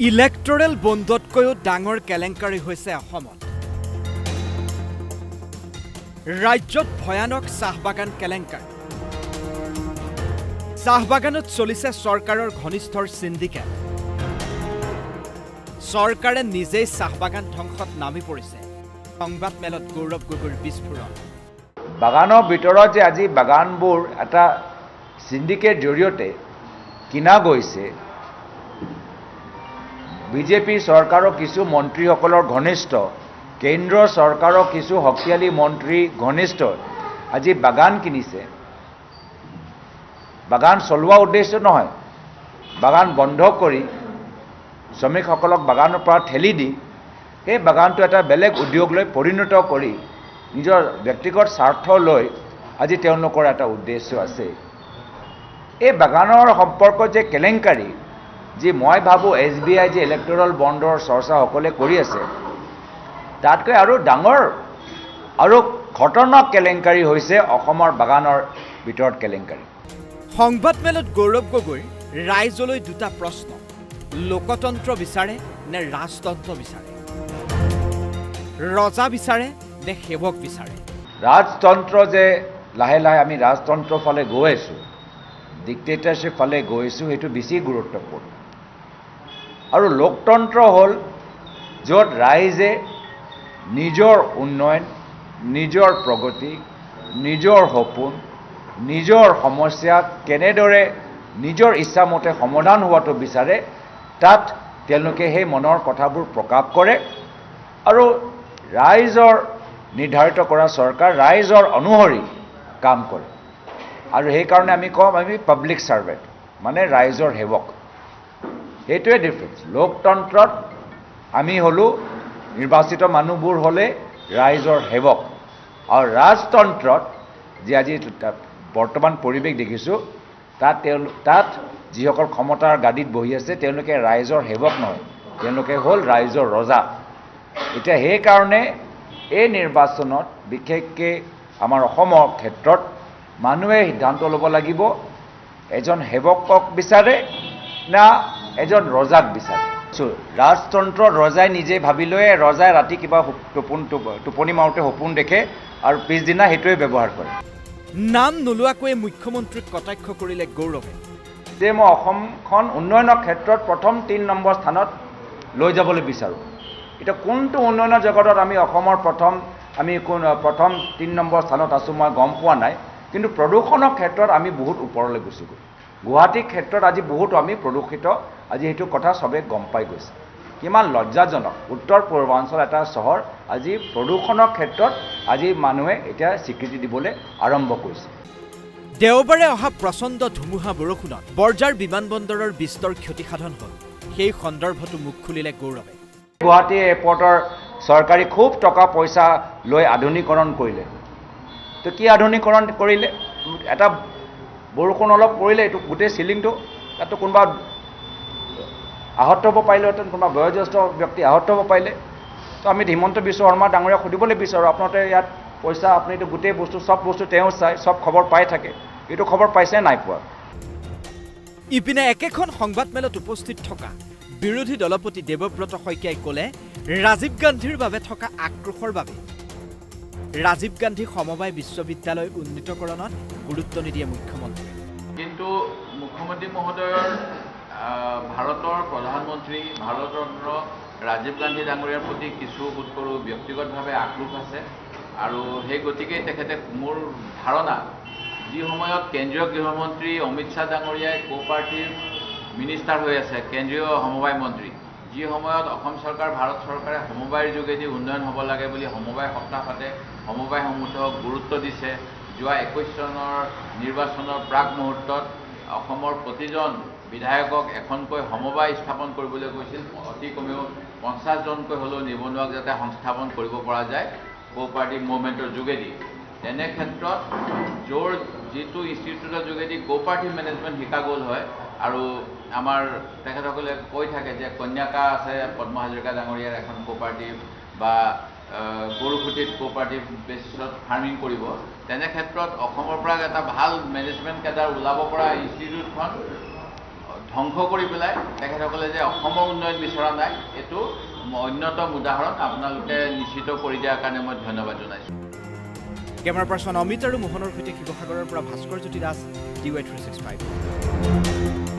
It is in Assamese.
ইলেক্টৰেল বন্ধতকৈও ডাঙৰ কেলেংকাৰী হৈছে অসমত। ৰাজ্যত ভয়ানক চাহবাগান কেলেংকাৰী। চাহবাগানত চলিছে চৰকাৰৰ ঘনিষ্ঠৰ সিন্ডিকেট। চৰকাৰে নিজেই চাহবাগান ধ্বংসত নামি পৰিছে। সংবাদ মেলত গৌৰৱ গগৈৰ বিস্ফোৰণ। বাগানৰ ভিতৰত যে আজি বাগানবোৰ এটা সিন্ডিকেট জৰিয়তে কিনা গৈছে, বিজেপি চৰকাৰৰ কিছু মন্ত্ৰীসকলৰ ঘনিষ্ঠ, কেন্দ্ৰ চৰকাৰৰ কিছু শক্তিশালী মন্ত্ৰী ঘনিষ্ঠ আজি বাগান কিনিছে। বাগান চলোৱা উদ্দেশ্য নহয়, বাগান বন্ধ কৰি শ্ৰমিকসকলক বাগানৰ পৰা ঠেলি দি সেই বাগানটো এটা বেলেগ উদ্যোগলৈ পৰিণত কৰি নিজৰ ব্যক্তিগত স্বাৰ্থ লৈ আজি তেওঁলোকৰ এটা উদ্দেশ্য আছে। এই বাগানৰ সম্পৰ্কত যে কেলেংকাৰী, যি মই ভাবোঁ SBI যে ইলেক্টৰেল বণ্ডৰ চৰ্চা সকলে কৰি আছে, তাতকৈ আৰু ডাঙৰ আৰু খতৰনাক কেলেংকাৰী হৈছে অসমৰ বাগানৰ ভিতৰত কেলেংকাৰী। সংবাদ মেলত গৌৰৱ গগৈৰ ৰাইজলৈ দুটা প্ৰশ্ন: লোকতন্ত্ৰ বিচাৰে নে ৰাজতন্ত্ৰ বিচাৰে? ৰজা বিচাৰে নে সেৱক বিচাৰে? ৰাজতন্ত্ৰ যে লাহে লাহে আমি ৰাজতন্ত্ৰৰ ফালে গৈ আছোঁ, ডিক্টেটৰশ্বিপ ফালে গৈ আছোঁ, সেইটো বেছি গুৰুত্বপূৰ্ণ। আৰু লোকতন্ত্ৰ হ'ল য'ত ৰাইজে নিজৰ উন্নয়ন, নিজৰ প্ৰগতি, নিজৰ সপোন, নিজৰ সমস্যা কেনেদৰে নিজৰ ইচ্ছামতে সমাধান হোৱাটো বিচাৰে, তাত তেওঁলোকে সেই মনৰ কথাবোৰ প্ৰকাশ কৰে আৰু ৰাইজৰ নিৰ্ধাৰিত কৰা চৰকাৰ ৰাইজৰ অনুসৰি কাম কৰে। আৰু সেইকাৰণে আমি কওঁ আমি পাব্লিক ছাৰ্ভেণ্ট, মানে ৰাইজৰ সেৱক। সেইটোৱে ডিফাৰেঞ্চ। লোকতন্ত্ৰত আমি হ'লোঁ নিৰ্বাচিত মানুহবোৰ হ'লে ৰাইজৰ সেৱক, আৰু ৰাজতন্ত্ৰত যি আজি বৰ্তমান পৰিৱেশ দেখিছোঁ, তাত যিসকল ক্ষমতাৰ গাদীত বহি আছে তেওঁলোকে ৰাইজৰ সেৱক নহয়, তেওঁলোকে হ'ল ৰাইজৰ ৰজা। এতিয়া সেইকাৰণে এই নিৰ্বাচনত বিশেষকৈ আমাৰ অসমৰ ক্ষেত্ৰত মানুহে সিদ্ধান্ত ল'ব লাগিব, এজন সেৱকক বিচাৰে না এজন ৰজাক বিচাৰে। ৰাজতন্ত্ৰত ৰজাই নিজে ভাবি লৈ, ৰজাই ৰাতি কিবা টোপনি মাৰোঁতে সপোন দেখে আৰু পিছদিনা সেইটোৱে ব্যৱহাৰ কৰে। নাম নোলোৱাকৈয়ে মুখ্যমন্ত্ৰীক কটাক্ষ কৰিলে গৌৰৱে। যে মই অসমখন উন্নয়নৰ ক্ষেত্ৰত প্ৰথম 3 নম্বৰ স্থানত লৈ যাবলৈ বিচাৰোঁ। এতিয়া কোনটো উন্নয়নৰ জগতত আমি অসমৰ প্ৰথম 3 নম্বৰ স্থানত আছোঁ মই গম পোৱা নাই, কিন্তু প্ৰদূষণৰ ক্ষেত্ৰত আমি বহুত ওপৰলৈ গুচি গ'লোঁ। গুৱাহাটীৰ ক্ষেত্ৰত আজি বহুত আমি প্ৰদূষিত, আজি সেইটো কথা চবেই গম পাই গৈছে। কিমান লজ্জাজনক, উত্তৰ পূৰ্বাঞ্চল এটা চহৰ আজি প্ৰদূষণৰ ক্ষেত্ৰত আজি মানুহে এতিয়া স্বীকৃতি দিবলৈ আৰম্ভ কৰিছে। দেওবাৰে অহা প্ৰচণ্ড ধুমুহা বৰষুণত বৰঝাৰ বিমানবন্দৰৰ বিস্তৰ ক্ষতিসাধন হ'ল। সেই সন্দৰ্ভতো মুখ খুলিলে গৌৰৱে। গুৱাহাটী এয়াৰপৰ্টৰ চৰকাৰী খুব টকা পইচা লৈ আধুনিকৰণ কৰিলে। তো কি আধুনিকৰণ কৰিলে? এটা বৰষুণ অলপ পৰিলে এইটো গোটেই চিলিংটো, তাতো কোনোবা আহত হ'ব পাৰিলেহেঁতেন, কোনোবা বয়োজ্যেষ্ঠ ব্যক্তি আহত হ'ব পাৰিলে। তো আমি হিমন্ত বিশ্ব শৰ্মা ডাঙৰীয়াক সুধিবলৈ বিচাৰোঁ, আপোনালোকে ইয়াত পইচা, আপুনিতো গোটেই বস্তু চব বস্তু তেওঁ চাই, চব খবৰ পাই থাকে, এইটো খবৰ পাইছে নাই পোৱা? ইপিনে একেখন সংবাদ মেলত উপস্থিত থকা বিৰোধী দলপতি দেৱব্ৰত শইকীয়াই ক'লে, ৰাজীৱ গান্ধীৰ বাবে থকা আক্ৰোশৰ বাবে ৰাজীৱ গান্ধী সমবায় বিশ্ববিদ্যালয় উন্নীতকৰণত গুৰুত্ব নিদিয়ে মুখ্যমন্ত্ৰীয়ে। কিন্তু মুখ্যমন্ত্ৰী মহোদয়ৰ ভাৰতৰ প্ৰধানমন্ত্ৰী ভাৰতৰত্ন ৰাজীৱ গান্ধী ডাঙৰীয়াৰ প্ৰতি কিছু বোধকৰোঁ ব্যক্তিগতভাৱে আক্ৰোশ আছে। আৰু সেই গতিকে তেখেতে, মোৰ ধাৰণা, যি সময়ত কেন্দ্ৰীয় গৃহমন্ত্ৰী অমিত শ্বাহ ডাঙৰীয়াই কো-পাৰ্টিৰ মিনিষ্টাৰ হৈ আছে, কেন্দ্ৰীয় সমবায় মন্ত্ৰী, যি সময়ত অসম চৰকাৰ, ভাৰত চৰকাৰে সমবায়ৰ যোগেদি উন্নয়ন হ'ব লাগে বুলি সমবায় সপ্তাহ পাতে, সমবায়সমূহক গুৰুত্ব দিছে। যোৱা 21 চনৰ নিৰ্বাচনৰ প্ৰাক মুহূৰ্তত অসমৰ প্ৰতিজন বিধায়কক এখনকৈ সমবায় স্থাপন কৰিবলৈ কৈছিল, অতি কমেও 50জনকৈ হ'লেও নিবনুৱাক যাতে সংস্থাপন কৰিব পৰা যায় কো-পাৰ্টি মুভমেণ্টৰ যোগেদি। তেনে ক্ষেত্ৰত যিটো ইনষ্টিটিউটৰ যোগেদি কো-পাৰ্টি মেনেজমেণ্ট শিকা গ'ল হয়, আৰু আমাৰ তেখেতসকলে কৈ থাকে যে কন্যাকা আছে পদ্ম হাজৰিকা ডাঙৰীয়াৰ এখন কো-পাৰ্টি, বা গৰুখুটিত কো-পাৰ্টি বেচিছত ফাৰ্মিং কৰিব। তেনে ক্ষেত্ৰত অসমৰ পৰা এটা ভাল মেনেজমেণ্ট কেডাৰ ওলাব পৰা ইনষ্টিটিউটখন ধ্বংস কৰি পেলাই তেখেতসকলে যে অসমৰ উন্নয়ন বিচৰা নাই এইটো অন্যতম উদাহৰণ আপোনালোকে নিশ্চিত কৰি দিয়াৰ কাৰণে মই ধন্যবাদ জনাইছোঁ। কেমেৰা পাৰ্চন অমিত আৰু মোহনৰ সৈতে শিৱসাগৰৰ পৰা ভাস্কৰ জ্যোতি দাস, DY365।